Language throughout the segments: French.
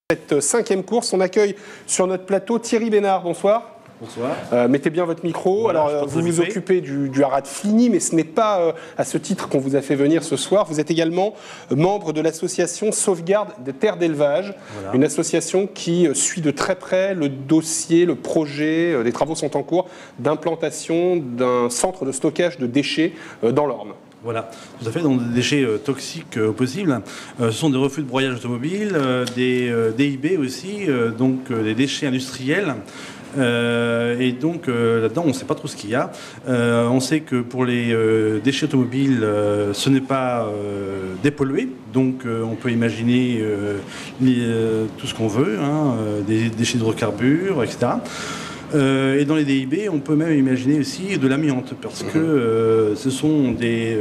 Cette cinquième course, on accueille sur notre plateau Thierry Bénard. Bonsoir. Bonsoir. Mettez bien votre micro. Voilà, alors, vous vous occupez du haras de Fligny, mais ce n'est pas à ce titre qu'on vous a fait venir ce soir. Vous êtes également membre de l'association Sauvegarde des terres d'élevage, une association qui suit de très près le dossier, le projet, les travaux sont en cours, d'implantation d'un centre de stockage de déchets dans l'Orne. Voilà, tout à fait, donc des déchets toxiques au possible. Ce sont des refus de broyage automobile, des DIB aussi, donc des déchets industriels. Et donc là-dedans, on ne sait pas trop ce qu'il y a. On sait que pour les déchets automobiles, ce n'est pas dépollué. Donc on peut imaginer tout ce qu'on veut, des déchets d'hydrocarbures, etc. Et dans les DIB, on peut même imaginer aussi de l'amiante, parce que ce sont des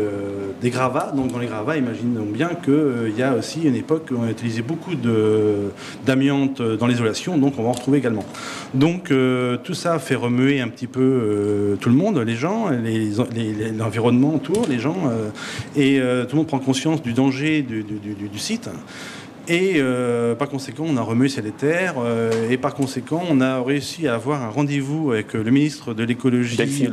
gravats. Donc dans les gravats, imaginons bien qu'il y a aussi une époque où on a utilisé beaucoup d'amiante dans l'isolation, donc on va en retrouver également. Donc tout ça fait remuer un petit peu tout le monde, les gens, l'environnement autour, les gens, et tout le monde prend conscience du danger du site. Et par conséquent, on a remué ces terres et par conséquent, on a réussi à avoir un rendez-vous avec le ministre de l'écologie, Delphine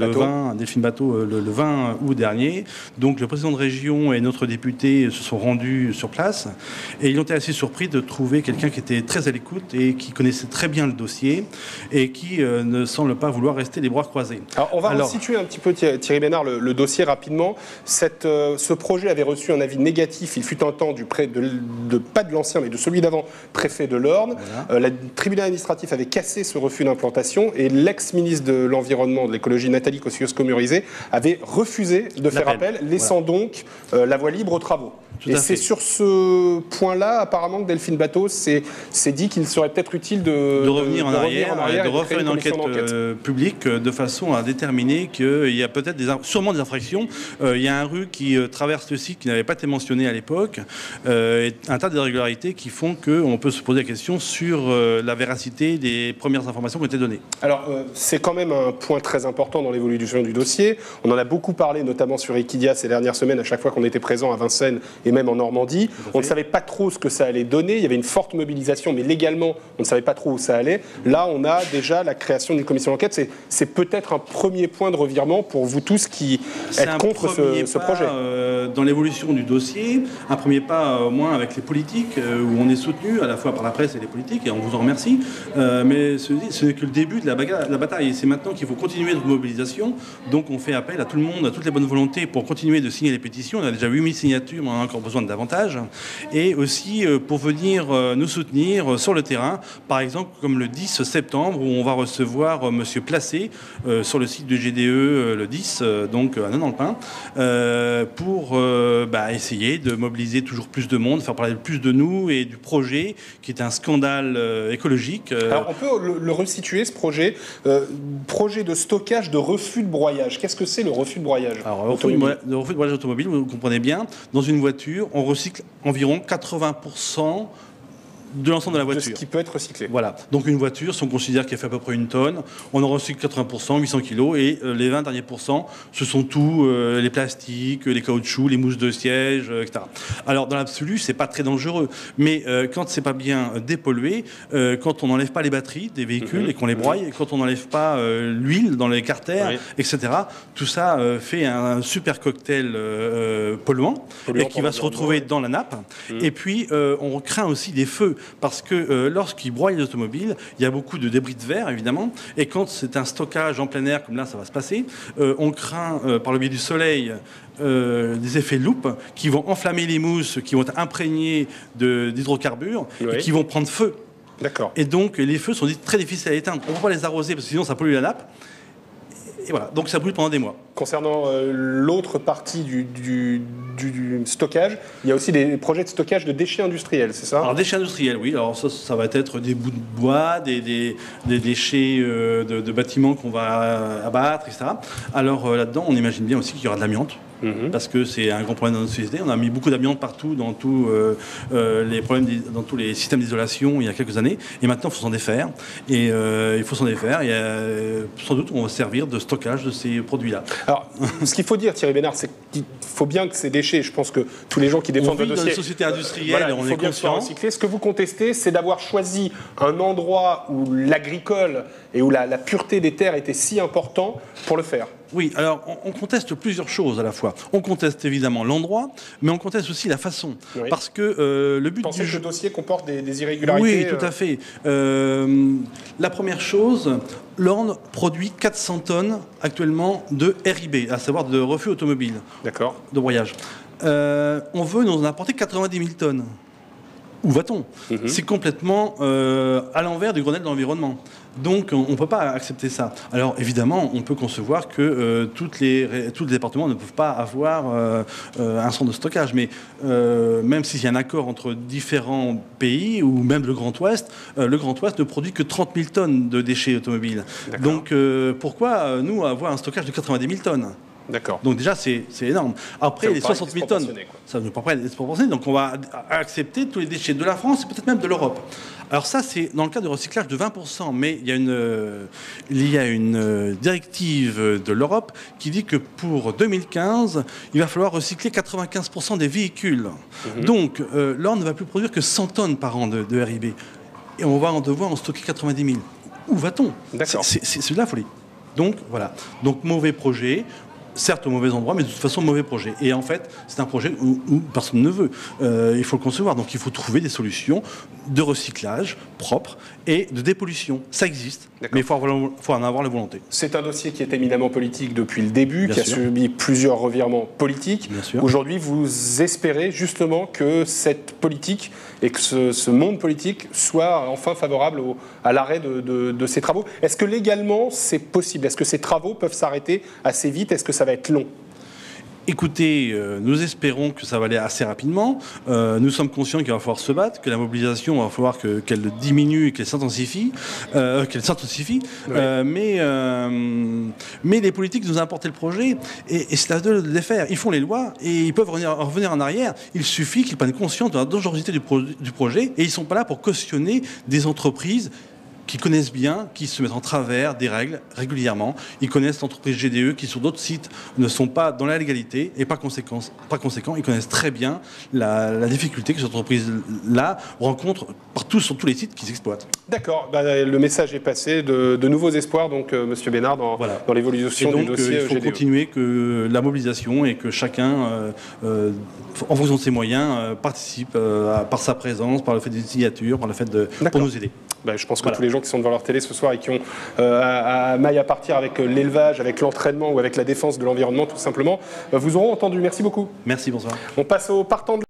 Batho, le 20 août dernier. Donc le président de région et notre député se sont rendus sur place et ils ont été assez surpris de trouver quelqu'un qui était très à l'écoute et qui connaissait très bien le dossier et qui ne semble pas vouloir rester les bras croisés. Alors on va resituer un petit peu, Thierry Bénard, le dossier rapidement. Ce projet avait reçu un avis négatif, il fut un temps pas de l'ancien, mais de celui d'avant, préfet de l'Orne. Voilà. Le tribunal administratif avait cassé ce refus d'implantation et l'ex-ministre de l'Environnement, de l'écologie, Nathalie Kosciusko-Morizet, avait refusé de faire appel, laissant donc la voie libre aux travaux. Et c'est sur ce point-là, apparemment, que Delphine Batho s'est dit qu'il serait peut-être utile de revenir en arrière et de refaire une enquête publique de façon à déterminer qu'il y a peut-être sûrement des infractions. Il y a un rue qui traverse le site qui n'avait pas été mentionné à l'époque, et un tas d'irrégularités qui font qu'on peut se poser la question sur la véracité des premières informations qui ont été données. Alors, c'est quand même un point très important dans l'évolution du dossier. On en a beaucoup parlé, notamment sur Equidia ces dernières semaines, à chaque fois qu'on était présent à Vincennes et même en Normandie. On ne savait pas trop ce que ça allait donner. Il y avait une forte mobilisation, mais légalement, on ne savait pas trop où ça allait. Là, on a déjà la création d'une commission d'enquête. C'est peut-être un premier point de revirement pour vous tous qui êtes contre ce projet. Dans l'évolution du dossier, un premier pas au moins avec les politiques, où on est soutenu à la fois par la presse et les politiques, et on vous en remercie. Mais ce n'est que le début de la bataille. Et c'est maintenant qu'il faut continuer notre mobilisation. Donc on fait appel à tout le monde, à toutes les bonnes volontés pour continuer de signer les pétitions. On a déjà 8000 signatures, mais on a encore besoin de davantage, et aussi pour venir nous soutenir sur le terrain, par exemple comme le 10 septembre où on va recevoir Monsieur Placé sur le site du GDE le 10, donc à Nonanlepin, pour essayer de mobiliser toujours plus de monde, faire parler plus de nous et du projet qui est un scandale écologique. Alors on peut le resituer, ce projet, projet de stockage de refus de broyage. Qu'est-ce que c'est le refus de broyage? Alors, le refus de broyage automobile, vous comprenez bien, dans une voiture, on recycle environ 80% de l'ensemble de la voiture. De ce qui peut être recyclé. Voilà. Donc une voiture, si on considère qu'elle fait à peu près une tonne, on en recycle 80%, 800 kg, et les 20 derniers pourcents, ce sont tous les plastiques, les caoutchoucs, les mousses de siège, etc. Alors dans l'absolu, c'est pas très dangereux, mais quand c'est pas bien dépollué, quand on n'enlève pas les batteries des véhicules et qu'on les broye, et quand on n'enlève pas l'huile dans les carters, etc., tout ça fait un super cocktail polluant et qui va se retrouver dans la nappe. Et puis on craint aussi des feux. Parce que lorsqu'ils broient les automobiles, il y a beaucoup de débris de verre, évidemment, et quand c'est un stockage en plein air, comme là ça va se passer, on craint, par le biais du soleil, des effets loupe qui vont enflammer les mousses, qui vont être imprégnées d'hydrocarbures, et qui vont prendre feu. D'accord. Et donc les feux sont très difficiles à éteindre. On ne peut pas les arroser, parce que sinon ça pollue la nappe. Et voilà, donc ça brûle pendant des mois. Concernant l'autre partie du stockage, il y a aussi des projets de stockage de déchets industriels, c'est ça? Alors déchets industriels, oui. Alors ça va être des bouts de bois, des déchets de bâtiments qu'on va abattre, etc. Alors là-dedans, on imagine bien aussi qu'il y aura de l'amiante. parce que c'est un grand problème dans notre société. On a mis beaucoup d'amiante partout, dans tous dans tous les systèmes d'isolation il y a quelques années, et maintenant il faut s'en défaire. Et il faut s'en défaire, et sans doute on va servir de stockage de ces produits-là. Alors, ce qu'il faut dire, Thierry Bénard, c'est qu'il faut bien que ces déchets, je pense que tous les gens qui défendent le dossier... dans une société industrielle, voilà, on est conscient. Ce que vous contestez, c'est d'avoir choisi un endroit où l'agricole et où la pureté des terres était si important pour le faire. Oui, alors on conteste plusieurs choses à la fois. On conteste évidemment l'endroit, mais on conteste aussi la façon. Oui. Parce que le but du jeu... que le dossier comporte des irrégularités. Oui, tout à fait. La première chose, l'Orne produit 400 tonnes actuellement de RIB, à savoir de refus automobile. D'accord. De broyage. On veut nous en apporter 90 000 tonnes. Où va-t-on? C'est complètement à l'envers du Grenelle de l'environnement. Donc on ne peut pas accepter ça. Alors évidemment, on peut concevoir que tous les départements ne peuvent pas avoir un centre de stockage. Mais même s'il y a un accord entre différents pays, ou même le Grand Ouest ne produit que 30 000 tonnes de déchets automobiles. Donc pourquoi nous avoir un stockage de 90 000 tonnes? D'accord. Donc déjà, c'est énorme. Après, les 60 000 tonnes, ça ne peut pas être disproportionné. Donc on va accepter tous les déchets de la France et peut-être même de l'Europe. Alors ça, c'est dans le cas de recyclage de 20%. Mais il y a une directive de l'Europe qui dit que pour 2015, il va falloir recycler 95% des véhicules. Donc l'Orne ne va plus produire que 100 tonnes par an de RIB. Et on va devoir en stocker 90 000. Où va-t-on? C'est de la folie. Donc voilà. Donc mauvais projet. Certes au mauvais endroit, mais de toute façon mauvais projet. Et en fait, c'est un projet où personne ne veut. Il faut le concevoir. Donc il faut trouver des solutions de recyclage propre et de dépollution. Ça existe, mais il faut en avoir la volonté. C'est un dossier qui est éminemment politique depuis le début, qui a subi plusieurs revirements politiques. Aujourd'hui, vous espérez justement que cette politique et que ce monde politique soit enfin favorable à l'arrêt de ces travaux. Est-ce que légalement, c'est possible? Est-ce que ces travaux peuvent s'arrêter assez vite? Est-ce que ça va être long? Écoutez, nous espérons que ça va aller assez rapidement. Nous sommes conscients qu'il va falloir se battre, que la mobilisation va falloir qu'elle diminue et qu'elle s'intensifie. Oui. Mais les politiques nous ont apporté le projet et c'est à eux de les faire. Ils font les lois et ils peuvent revenir en arrière. Il suffit qu'ils prennent conscience de la dangerosité du projet et ils ne sont pas là pour cautionner des entreprises qui connaissent bien, qui se mettent en travers des règles régulièrement. Ils connaissent l'entreprise GDE qui, sur d'autres sites, ne sont pas dans la légalité et par conséquent, ils connaissent très bien la difficulté que cette entreprise-là rencontre partout sur tous les sites qu'ils exploitent. D'accord. Le message est passé. De nouveaux espoirs, donc, Monsieur Bénard, dans l'évolution du dossier GDE. Il faut continuer que la mobilisation et que chacun, en fonction de ses moyens, participe par sa présence, par le fait des signatures, par le fait pour nous aider. Je pense que tous les gens qui sont devant leur télé ce soir et qui ont maille à partir avec l'élevage, avec l'entraînement ou avec la défense de l'environnement, tout simplement, vous auront entendu. Merci beaucoup. Merci, bonsoir. On passe au partant de